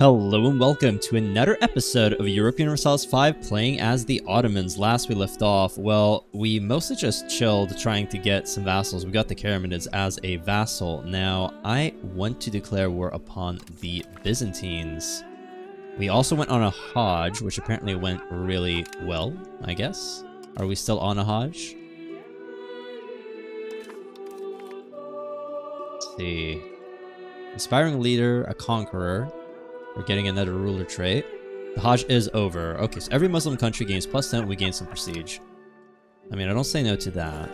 Hello and welcome to another episode of Europa Universalis 5 playing as the Ottomans. Last we left off, well, we mostly just chilled trying to get some vassals. We got the Karamanids as a vassal. Now, I want to declare war upon the Byzantines. We also went on a Hajj, which apparently went really well, I guess. Are we still on a Hajj? Let's see. Inspiring leader, a conqueror. We're getting another ruler trait. The Hajj is over. Okay, so every Muslim country gains +10, we gain some prestige. I mean, I don't say no to that.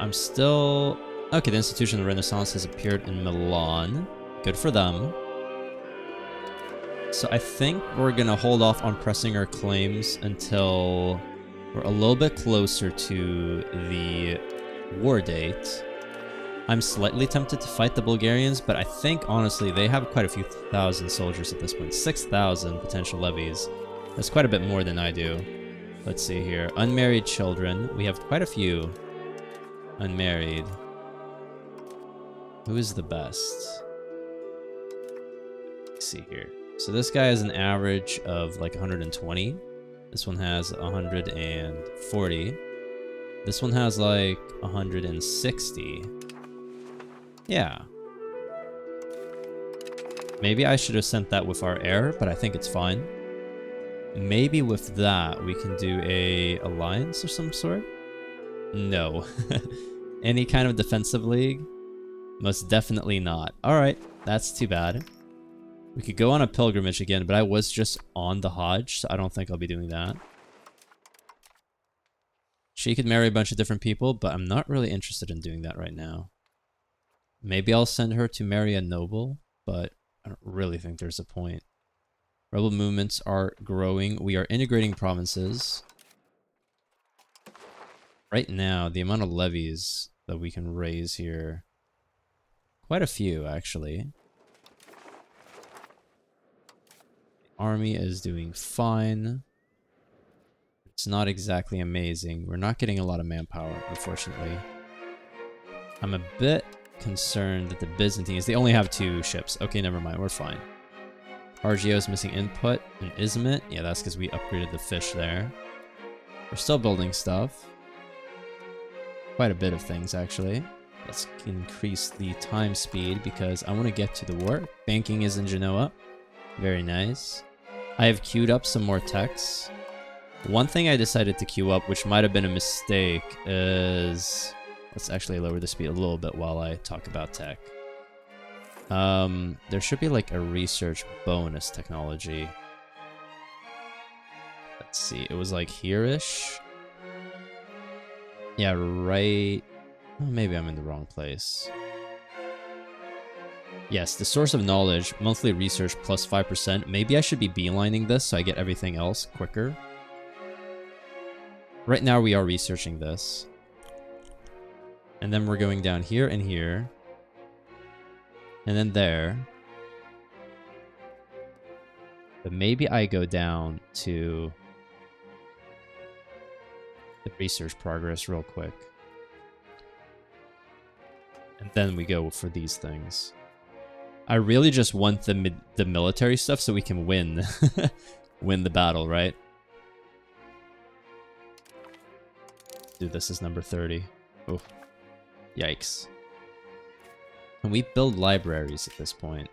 I'm still... Okay, the Institution of the Renaissance has appeared in Milan. Good for them. So I think we're gonna hold off on pressing our claims until we're a little bit closer to the war date. I'm slightly tempted to fight the Bulgarians, but I think, honestly, they have quite a few thousand soldiers at this point. 6,000 potential levies. That's quite a bit more than I do. Let's see here. Unmarried children. We have quite a few unmarried. Who is the best? Let's see here. So this guy has an average of like 120. This one has 140. This one has like 160. Yeah. Maybe I should have sent that with our heir, but I think it's fine. Maybe with that, we can do a alliance of some sort? No. Any kind of defensive league? Most definitely not. Alright, that's too bad. We could go on a pilgrimage again, but I was just on the Hajj, so I don't think I'll be doing that. She could marry a bunch of different people, but I'm not really interested in doing that right now. Maybe I'll send her to marry a noble, but I don't really think there's a point. Rebel movements are growing. We are integrating provinces. Right now, the amount of levies that we can raise here... Quite a few, actually. The army is doing fine. It's not exactly amazing. We're not getting a lot of manpower, unfortunately. I'm a bit concerned that the Byzantines, they only have 2 ships. Okay, never mind, we're fine. RGO is missing input and Izmit. Yeah, that's because we upgraded the fish there. We're still building stuff. Quite a bit of things, actually. Let's increase the time speed because I want to get to the war. Banking is in Genoa. Very nice. I have queued up some more techs. One thing I decided to queue up, which might have been a mistake, is... Let's actually lower the speed a little bit while I talk about tech. There should be like a research bonus technology. Let's see, it was like here-ish. Yeah, right. Oh, maybe I'm in the wrong place. Yes, the source of knowledge, monthly research plus 5%. Maybe I should be beelining this so I get everything else quicker. Right now we are researching this. And then we're going down here and here. And then there. But maybe I go down to the research progress real quick. And then we go for these things. I really just want the military stuff so we can win. Win the battle, right? Dude, this is number 30. Oh. Yikes. Can we build libraries at this point?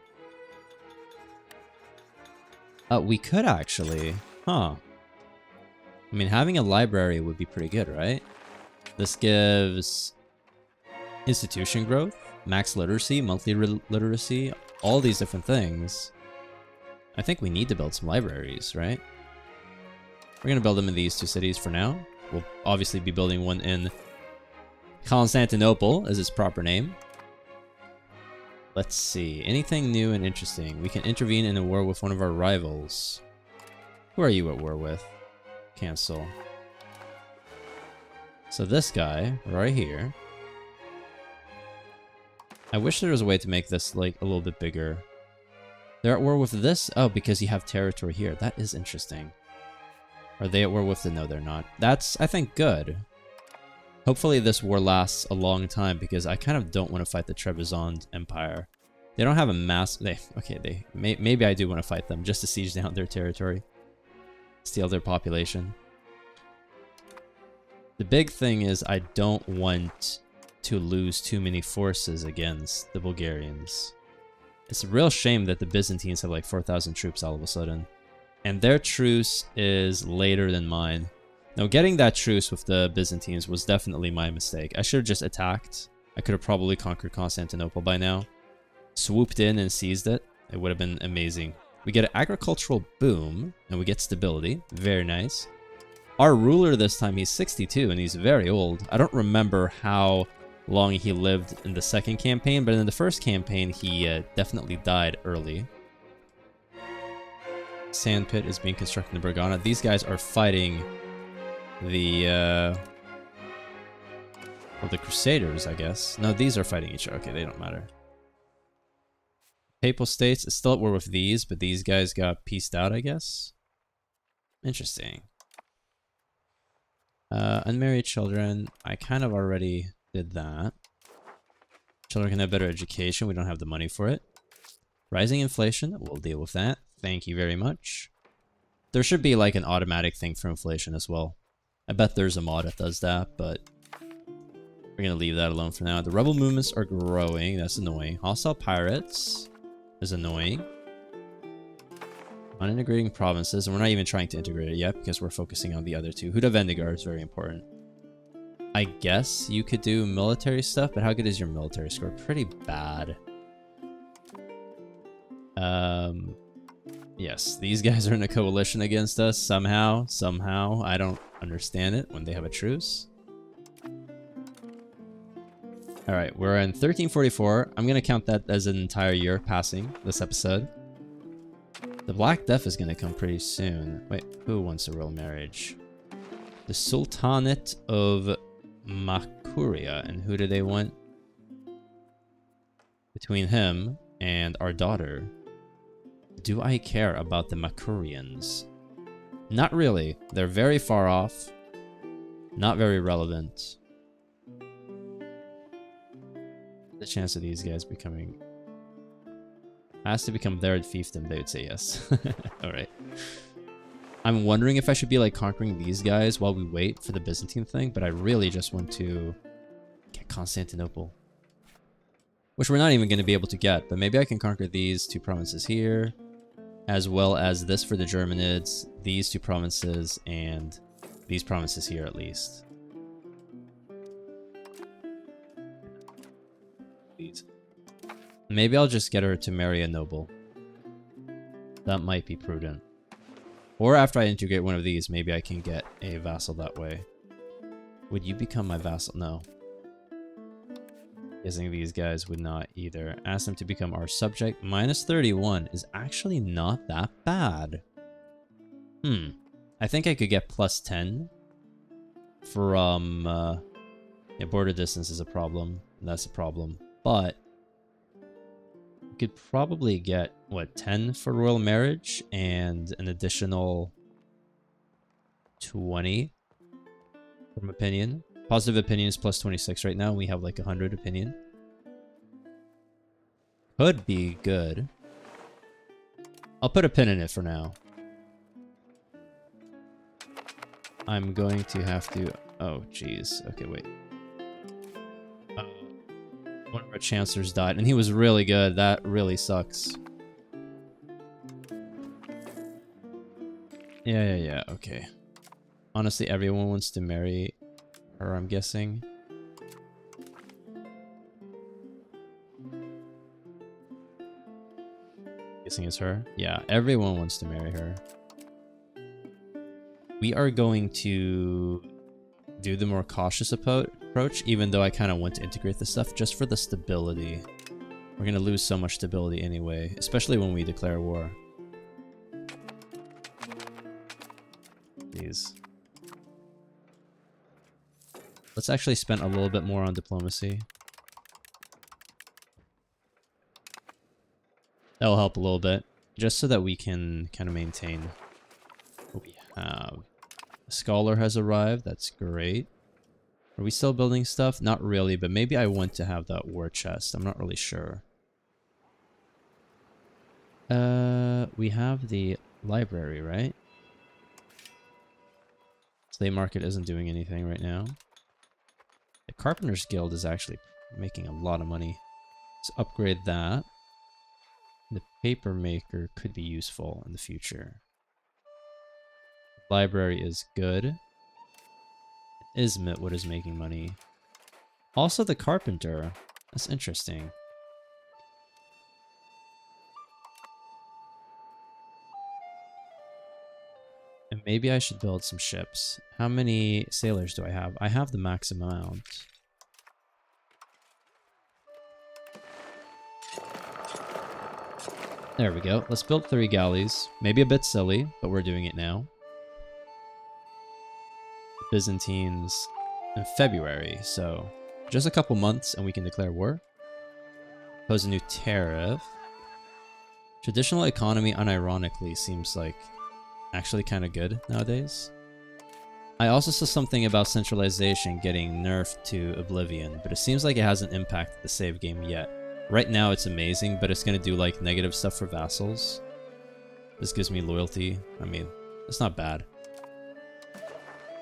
We could actually. Huh. I mean, having a library would be pretty good, right? This gives institution growth, max literacy, monthly literacy, all these different things. I think we need to build some libraries, right? We're going to build them in these 2 cities for now. We'll obviously be building one in Constantinople is its proper name. Let's see. Anything new and interesting? We can intervene in a war with one of our rivals. Who are you at war with? Cancel. So this guy, right here. I wish there was a way to make this like a little bit bigger. They're at war with this? Oh, because you have territory here. That is interesting. Are they at war with the... No, they're not. That's, I think, good. Hopefully this war lasts a long time because I kind of don't want to fight the Trebizond Empire. They don't have a mass... maybe I do want to fight them just to siege down their territory. Steal their population. The big thing is I don't want to lose too many forces against the Bulgarians. It's a real shame that the Byzantines have like 4,000 troops all of a sudden. And their truce is later than mine. Now, getting that truce with the Byzantines was definitely my mistake. I should have just attacked. I could have probably conquered Constantinople by now. Swooped in and seized it. It would have been amazing. We get an agricultural boom, and we get stability. Very nice. Our ruler this time, he's 62, and he's very old. I don't remember how long he lived in the second campaign, but in the first campaign, he definitely died early. Sand pit is being constructed in Bergana. These guys are fighting the Crusaders, I guess. No, these are fighting each other. Okay, they don't matter. Papal States is still at war with these, but these guys got pieced out, I guess. Interesting. Unmarried children. I kind of already did that. Children can have better education. We don't have the money for it. Rising inflation. We'll deal with that. Thank you very much. There should be like an automatic thing for inflation as well. I bet there's a mod that does that, but we're going to leave that alone for now. The rebel movements are growing. That's annoying. Hostile pirates is annoying. Unintegrating provinces, and we're not even trying to integrate it yet because we're focusing on the other two. Huda Vendigar is very important. I guess you could do military stuff, but how good is your military score? Pretty bad. Yes, these guys are in a coalition against us somehow. I don't understand it when they have a truce. Alright, we're in 1344. I'm going to count that as an entire year passing this episode. The Black Death is going to come pretty soon. Wait, who wants a royal marriage? The Sultanate of Makuria. And who do they want? Between him and our daughter. Do I care about the Makurians? Not really. They're very far off. Not very relevant. The chance of these guys becoming... has to become their fiefdom, they would say yes. Alright. I'm wondering if I should be like conquering these guys while we wait for the Byzantine thing, but I really just want to get Constantinople. Which we're not even going to be able to get, but maybe I can conquer these two provinces here, as well as this for the Germanids, these two provinces, and these provinces here at least. These. Maybe I'll just get her to marry a noble. That might be prudent. Or after I integrate one of these, maybe I can get a vassal that way. Would you become my vassal? No. Guessing these guys would not either. Ask them to become our subject. Minus 31 is actually not that bad. I think I could get plus 10 from... yeah, border distance is a problem. That's a problem. But... you could probably get, what, 10 for royal marriage and an additional 20 from opinion. Positive opinion is plus 26 right now. We have like 100 opinion. Could be good. I'll put a pin in it for now. I'm going to have to... oh, jeez. Okay, wait. One of our chancellors died, and he was really good. That really sucks. Yeah, okay. Honestly, everyone wants to marry her, I'm guessing. Guessing it's her? Yeah, everyone wants to marry her. We are going to do the more cautious approach, even though I kind of want to integrate this stuff just for the stability. We're going to lose so much stability anyway, especially when we declare war. These. Let's actually spend a little bit more on diplomacy. That'll help a little bit, just so that we can kind of maintain what we have. A scholar has arrived, that's great. Are we still building stuff? Not really, but maybe I want to have that war chest. I'm not really sure. We have the library, right? Slave market isn't doing anything right now. The Carpenter's Guild is actually making a lot of money. Let's upgrade that. The paper maker could be useful in the future. Library is good. Ismitwood is making money. Also the carpenter. That's interesting. And maybe I should build some ships. How many sailors do I have? I have the maximum amount. There we go. Let's build 3 galleys. Maybe a bit silly, but we're doing it now. Byzantines in February, so just a couple months and we can declare war. Pose a new tariff. Traditional economy unironically seems like actually kind of good nowadays. I also saw something about centralization getting nerfed to oblivion, but it seems like it hasn't impacted the save game yet. Right now it's amazing, but it's going to do like negative stuff for vassals. This gives me loyalty. I mean, it's not bad.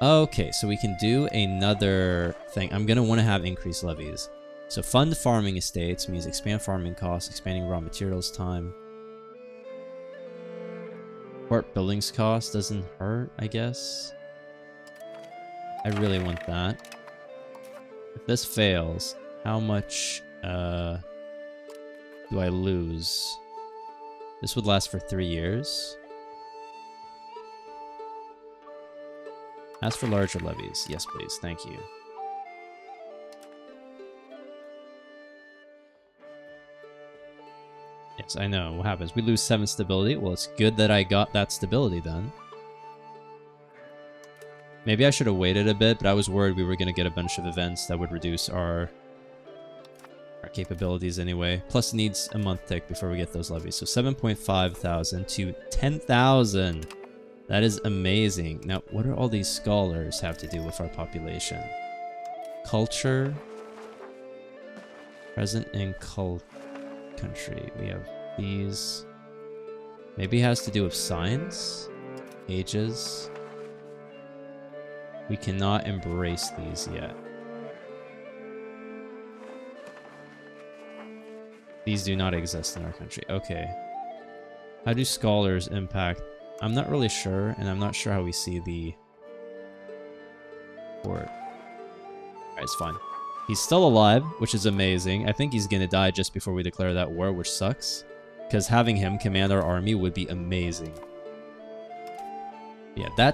Okay, so we can do another thing. I'm going to want to have increased levies. So fund farming estates means expand farming costs, expanding raw materials time. Port buildings cost doesn't hurt, I guess. I really want that. If this fails, how much do I lose? This would last for 3 years. Ask for larger levies. Yes, please. Thank you. Yes, I know. What happens? We lose 7 stability. Well, it's good that I got that stability then. Maybe I should have waited a bit, but I was worried we were going to get a bunch of events that would reduce our capabilities anyway. Plus needs a month tick before we get those levies. So 7.5 thousand to 10,000. That is amazing. Now, what do all these scholars have to do with our population? Culture. Present in country. We have these. Maybe it has to do with science. Ages. We cannot embrace these yet. These do not exist in our country. Okay. How do scholars impact? I'm not really sure, and I'm not sure how we see the port. Alright, it's fine. He's still alive, which is amazing. I think he's gonna die just before we declare that war, which sucks. Because having him command our army would be amazing. Yeah,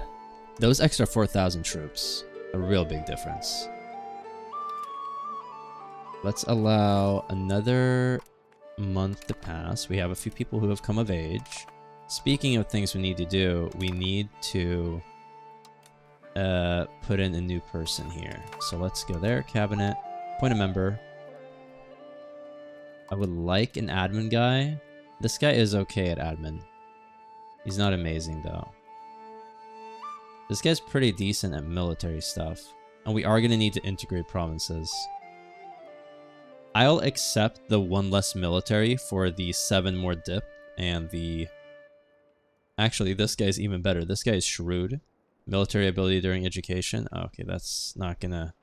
those extra 4,000 troops, a real big difference. Let's allow another month to pass. We have a few people who have come of age. Speaking of things we need to do, we need to put in a new person here. So let's go there, cabinet, appoint a member. I would like an admin guy. This guy is okay at admin. He's not amazing though. This guy's pretty decent at military stuff. And we are going to need to integrate provinces. I'll accept the 1 less military for the 7 more dip and the... Actually, this guy's even better. This guy is shrewd. Military ability during education. Oh, okay, that's not gonna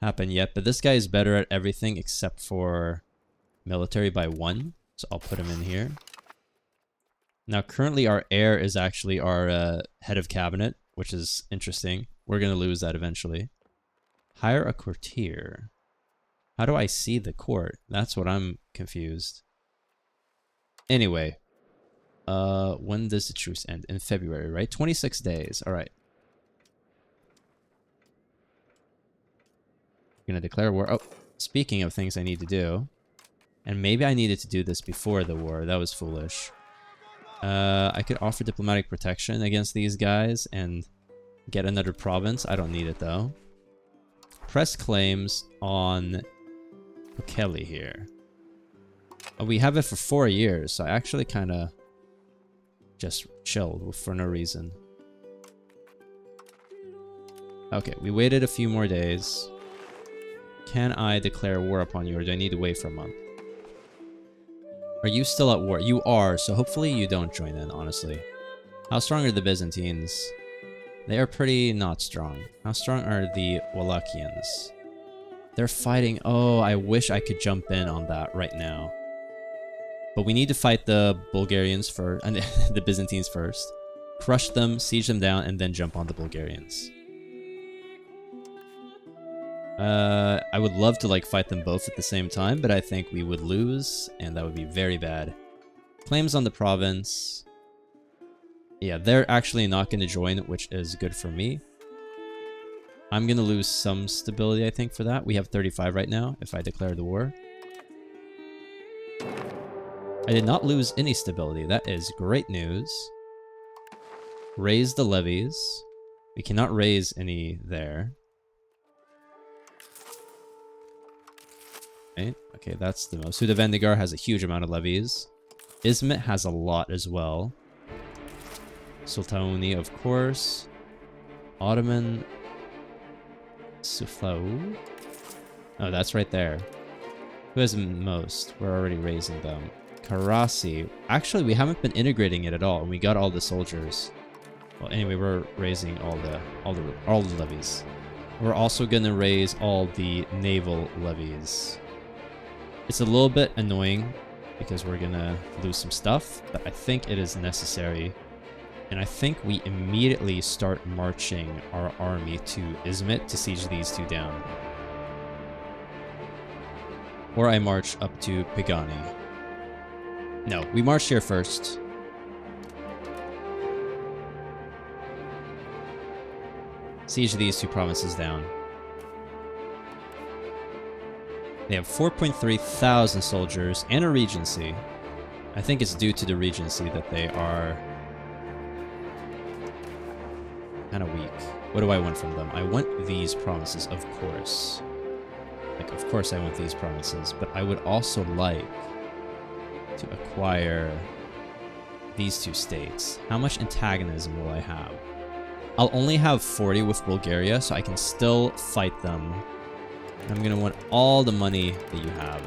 happen yet. But this guy is better at everything except for military by 1. So I'll put him in here. Now, currently our heir is actually our head of cabinet, which is interesting. We're gonna lose that eventually. Hire a courtier. How do I see the court? That's what I'm confused. Anyway. When does the truce end? In February, right? 26 days. All right. We're going to declare war. Oh, speaking of things I need to do. And maybe I needed to do this before the war. That was foolish. I could offer diplomatic protection against these guys and get another province. I don't need it, though. Press claims on Pukeli here. Oh, we have it for 4 years, so I actually kind of... just chilled for no reason. Okay, we waited a few more days. Can I declare war upon you, or do I need to wait for a month? Are you still at war? You are, so hopefully you don't join in, honestly. How strong are the Byzantines? They are pretty not strong. How strong are the Wallachians? They're fighting. Oh, I wish I could jump in on that right now. But we need to fight the Bulgarians first, and the Byzantines first. Crush them, siege them down, and then jump on the Bulgarians. I would love to like fight them both at the same time, but I think we would lose, and that would be very bad. Claims on the province. Yeah, they're actually not going to join, which is good for me. I'm going to lose some stability, I think, for that. We have 35 right now, if I declare the war. I did not lose any stability. That is great news. Raise the levies. We cannot raise any there. Okay, that's the most. Suda-Vendigar has a huge amount of levies. Izmit has a lot as well. Sultani, of course. Ottoman... Suflau? Oh, that's right there. Who has the most? We're already raising them. Karasi. Actually, we haven't been integrating it at all, and we got all the soldiers. Well, anyway, we're raising all the levies. We're also gonna raise all the naval levies. It's a little bit annoying because we're gonna lose some stuff, but I think it is necessary. And I think we immediately start marching our army to Izmit to siege these two down. Or I march up to Pagani. No, we march here first. Siege these two provinces down. They have 4.3 thousand soldiers and a regency. I think it's due to the regency that they are kind of weak. What do I want from them? I want these provinces, of course. Like, of course I want these provinces, but I would also like to acquire these two states. How much antagonism will I have? I'll only have 40 with Bulgaria, so I can still fight them. I'm going to want all the money that you have.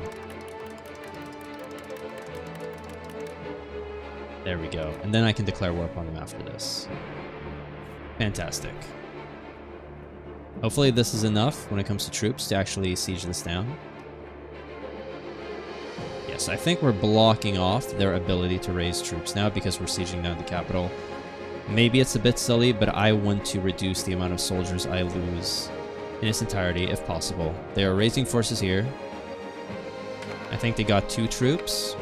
There we go. And then I can declare war upon them after this. Fantastic. Hopefully this is enough when it comes to troops to actually siege this down. Yes, I think we're blocking off their ability to raise troops now because we're sieging down the capital. Maybe it's a bit silly, but I want to reduce the amount of soldiers I lose in its entirety if possible. They are raising forces here. I think they got 2 troops.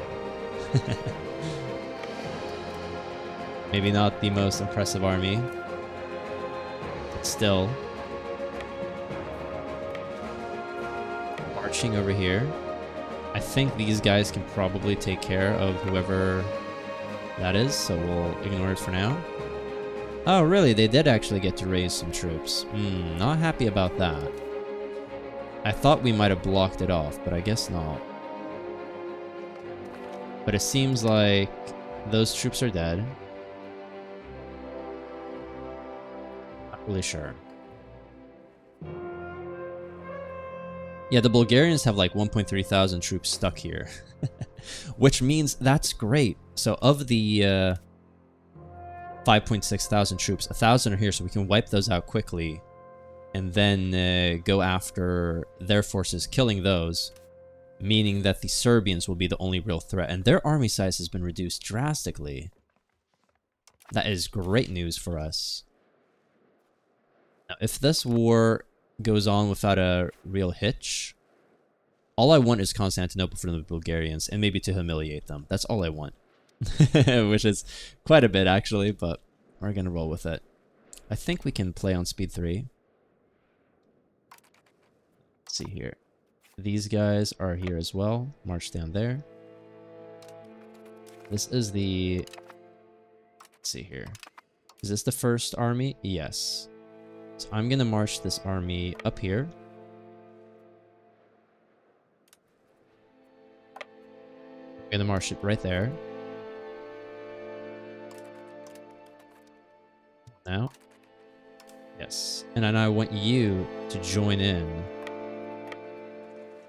Maybe not the most impressive army. But still. Marching over here. I think these guys can probably take care of whoever that is, so we'll ignore it for now. Oh, really? They did actually get to raise some troops. Not happy about that. I thought we might have blocked it off, but I guess not. But it seems like those troops are dead. Not really sure. Yeah, the Bulgarians have like 1.3 thousand troops stuck here. Which means that's great. So of the 5.6 thousand troops, 1,000 are here, so we can wipe those out quickly. And then go after their forces, killing those. Meaning that the Serbians will be the only real threat. And their army size has been reduced drastically. That is great news for us. Now, if this war goes on without a real hitch, all I want is Constantinople from the Bulgarians, and maybe to humiliate them. That's all I want. Which is quite a bit, actually, but we're gonna roll with it. I think we can play on speed 3. Let's see here. These guys are here as well. March down there. This is the... Let's see here. Is this the first army? Yes. So I'm gonna march this army up here. I'm gonna march it right there. Now. Yes. And then I want you to join in.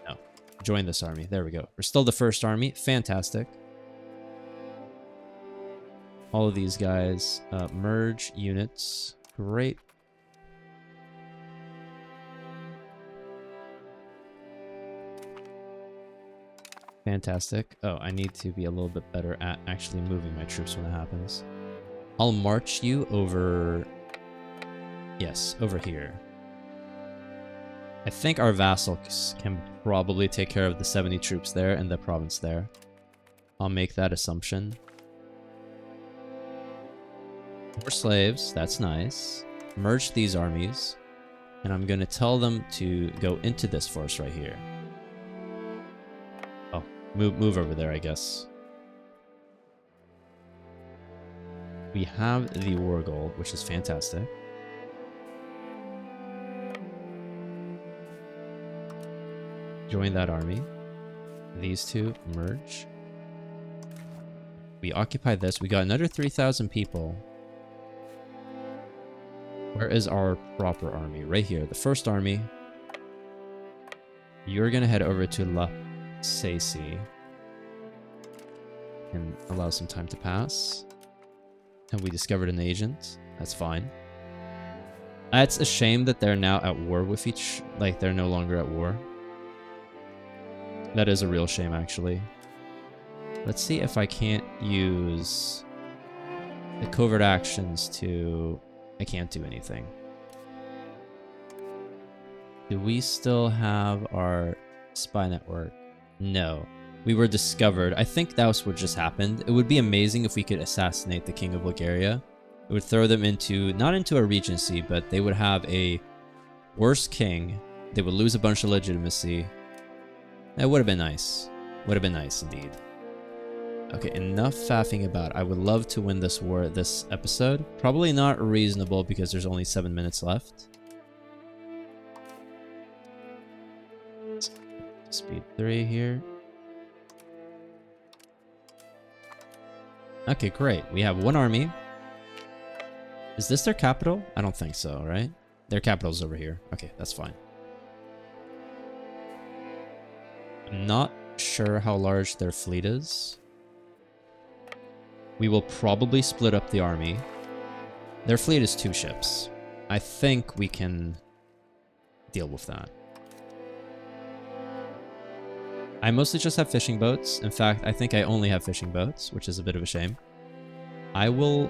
No. Join this army. There we go. We're still the first army. Fantastic. all of these guys. Merge units. Great. Fantastic. Oh, I need to be a little bit better at actually moving my troops when it happens. I'll march you over... Yes, over here. I think our vassals can probably take care of the 70 troops there and the province there. I'll make that assumption. More slaves, that's nice. Merge these armies. And I'm going to tell them to go into this force right here. Oh, move over there, I guess. We have the war gold, which is fantastic. Join that army. These two merge. We occupy this. We got another 3,000 people. Where is our proper army? Right here. The first army. You're going to head over to La Sasi. And allow some time to pass. And we discovered an agent. That's fine. It's a shame that they're now at war with each... Like, they're no longer at war. That is a real shame, actually. Let's see if I can't use the covert actions to... I can't do anything. Do we still have our spy network? No. We were discovered. I think that was what just happened. It would be amazing if we could assassinate the King of Bulgaria. It would throw them into... Not into a regency, but they would have a worse king. They would lose a bunch of legitimacy. That would have been nice. Would have been nice, indeed. Okay, enough faffing about. I would love to win this war this episode. Probably not reasonable because there's only 7 minutes left. Speed 3 here. Okay, great. We have one army. Is this their capital? I don't think so, right? Their capital's over here. Okay, that's fine. I'm not sure how large their fleet is. We will probably split up the army. Their fleet is 2 ships. I think we can deal with that. I mostly just have fishing boats. In fact, I think I only have fishing boats, which is a bit of a shame. I will...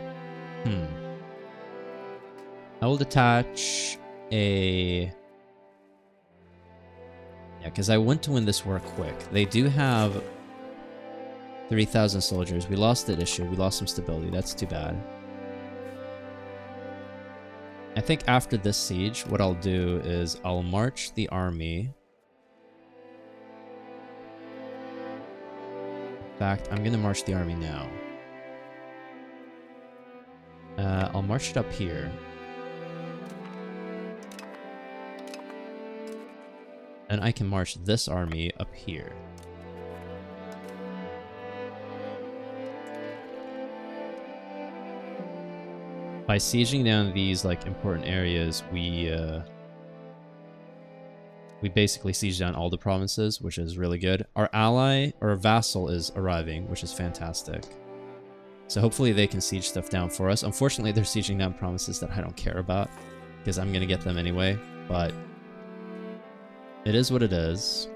I will detach a... Yeah, because I want to win this war quick. They do have 3,000 soldiers. We lost that issue. We lost some stability. That's too bad. I think after this siege, what I'll do is I'll march the army. In fact, I'm going to march the army now. I'll march it up here. And I can march this army up here. By sieging down these like important areas, we basically siege down all the provinces, which is really good. Our ally or vassal is arriving, which is fantastic. So hopefully they can siege stuff down for us. Unfortunately, they're sieging down provinces that I don't care about because I'm gonna get them anyway, but it is what it is.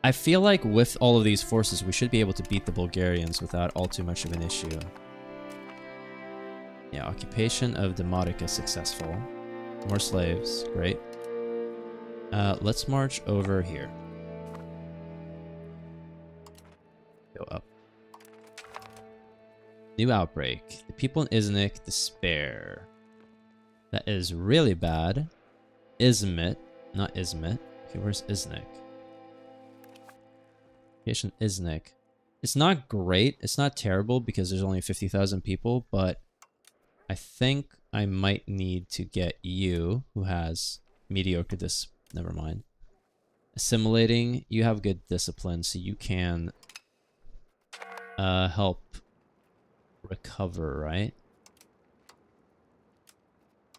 I feel like with all of these forces, we should be able to beat the Bulgarians without all too much of an issue. Yeah, occupation of Demotica successful. More slaves, great. Let's march over here. Go up. New outbreak. The people in Iznik despair. That is really bad. Izmit. Not Izmit. Okay, where's Iznik? Location Iznik. It's not great. It's not terrible because there's only 50,000 people, but I think I might need to get you, who has mediocre never mind. Assimilating. You have good discipline, so you can help recover, right?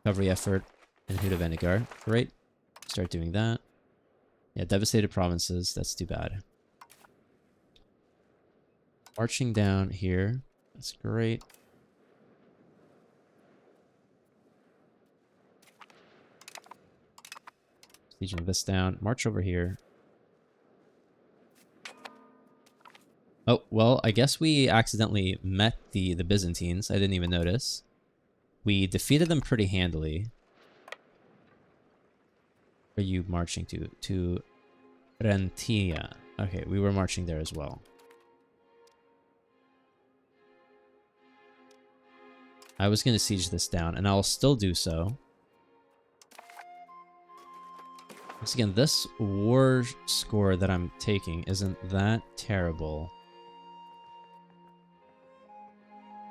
Recovery effort in Huda Venegar. Great. Start doing that. Yeah, devastated provinces. That's too bad. Marching down here. That's great. Sieging this down. March over here. Oh, well, I guess we accidentally met the Byzantines. I didn't even notice. We defeated them pretty handily. Where are you marching to? To Rentia. Okay, we were marching there as well. I was going to siege this down, and I'll still do so. Once again, this war score that I'm taking isn't that terrible.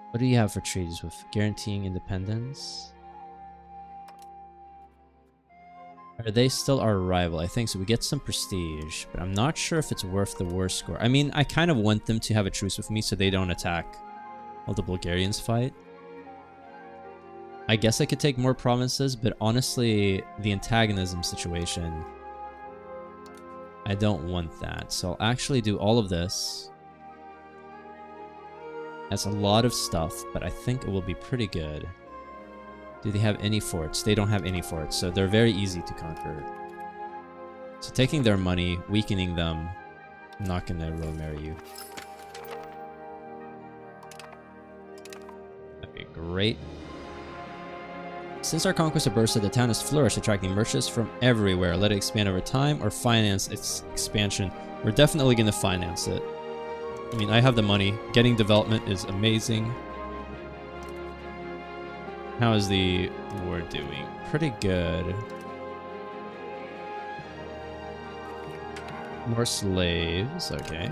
What do you have for treaties with guaranteeing independence? Are they still our rival? I think so. We get some prestige, but I'm not sure if it's worth the war score. I mean, I kind of want them to have a truce with me so they don't attack while the Bulgarians fight. I guess I could take more provinces, but honestly, the antagonism situation, I don't want that. So I'll actually do all of this. That's a lot of stuff, but I think it will be pretty good. Do they have any forts? They don't have any forts, so they're very easy to conquer. So taking their money, weakening them, I'm not going to really marry you. Okay, great. Since our conquest of Bursa, the town has flourished, attracting merchants from everywhere. Let it expand over time or finance its expansion. We're definitely going to finance it. I mean, I have the money. Getting development is amazing. How is the war doing? Pretty good. More slaves. Okay.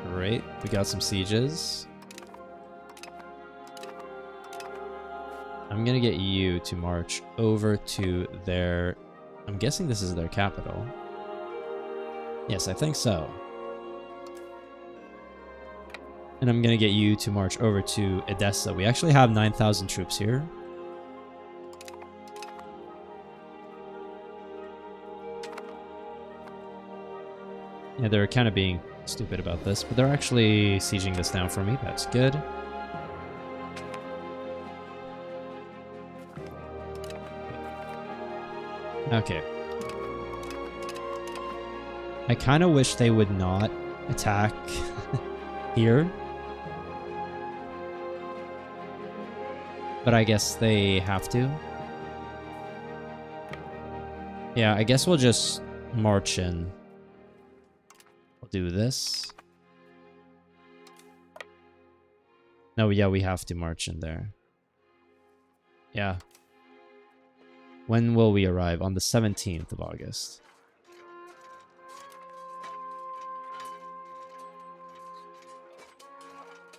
Great. We got some sieges. I'm gonna get you to march over to their... I'm guessing this is their capital. Yes, I think so. And I'm gonna get you to march over to Edessa. We actually have 9,000 troops here. Yeah, they're kind of being stupid about this, but they're actually sieging this down for me. That's good. Okay. I kind of wish they would not attack here. But I guess they have to. Yeah, I guess we'll just march in. We'll do this. No, yeah, we have to march in there. Yeah. When will we arrive? On the 17th of August.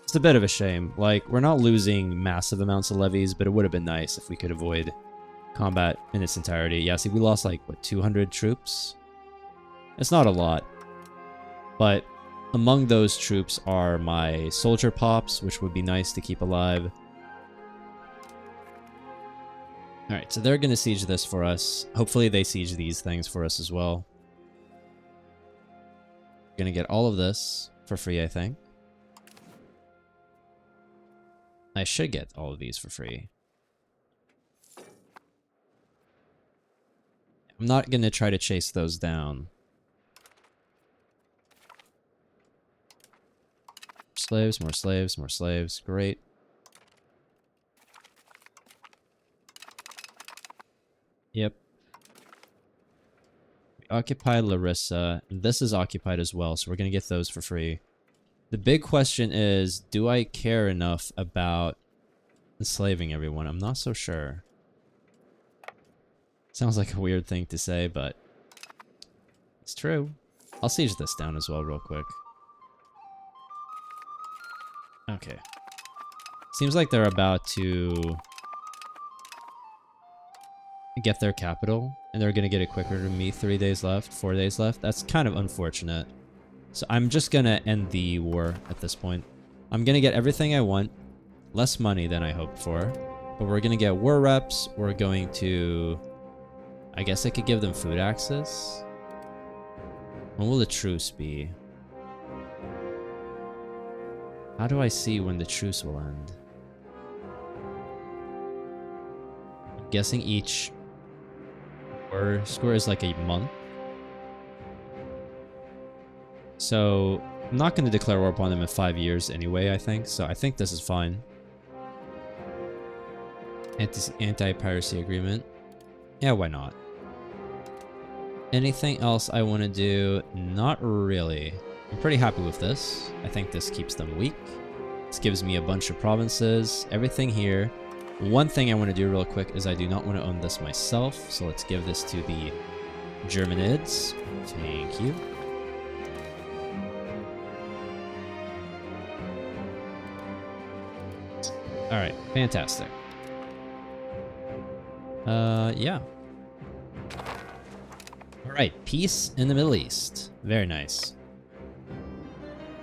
It's a bit of a shame. Like, we're not losing massive amounts of levies, but it would have been nice if we could avoid combat in its entirety. Yeah, see, we lost like, what, 200 troops? It's not a lot. But among those troops are my soldier pops, which would be nice to keep alive. Alright, so they're going to siege this for us. Hopefully they siege these things for us as well. Going to get all of this for free, I think. I should get all of these for free. I'm not going to try to chase those down. Slaves, more slaves, more slaves. Great. Yep. We occupied Larissa. And this is occupied as well, so we're going to get those for free. The big question is, do I care enough about enslaving everyone? I'm not so sure. Sounds like a weird thing to say, but it's true. I'll siege this down as well real quick. Okay. Seems like they're about to get their capital, and they're going to get it quicker than me. 3 days left, 4 days left. That's kind of unfortunate. So I'm just going to end the war at this point. I'm going to get everything I want. Less money than I hoped for. But we're going to get war reps. We're going to... I guess I could give them food access. When will the truce be? How do I see when the truce will end? I'm guessing each score is like a month. So I'm not going to declare war upon them in 5 years anyway, I think. So I think this is fine. Anti-piracy agreement. Yeah, why not? Anything else I want to do? Not really. I'm pretty happy with this. I think this keeps them weak. This gives me a bunch of provinces. Everything here. One thing I want to do real quick is I do not want to own this myself. So let's give this to the Germanids. Thank you. Alright, fantastic. Yeah. Alright, peace in the Middle East. Very nice.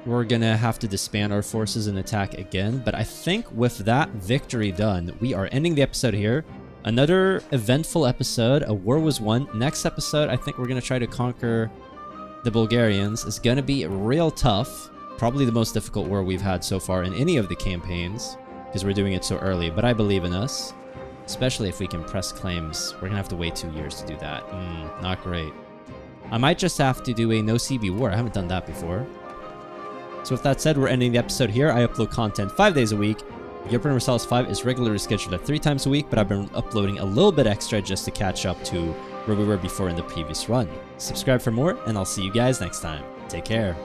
We're gonna have to disband our forces and attack again, but I think with that victory done, we are ending the episode here. Another eventful episode. A war was won. Next episode, I think we're gonna try to conquer the Bulgarians. It's gonna be real tough. Probably the most difficult war we've had so far in any of the campaigns, because we're doing it so early, but I believe in us. Especially if we can press claims. We're gonna have to wait 2 years to do that. Not great. I might just have to do a no CB war. I haven't done that before. So with that said, we're ending the episode here. I upload content 5 days a week. Europa Universalis 5 is regularly scheduled at 3 times a week, but I've been uploading a little bit extra just to catch up to where we were before in the previous run. Subscribe for more, and I'll see you guys next time. Take care.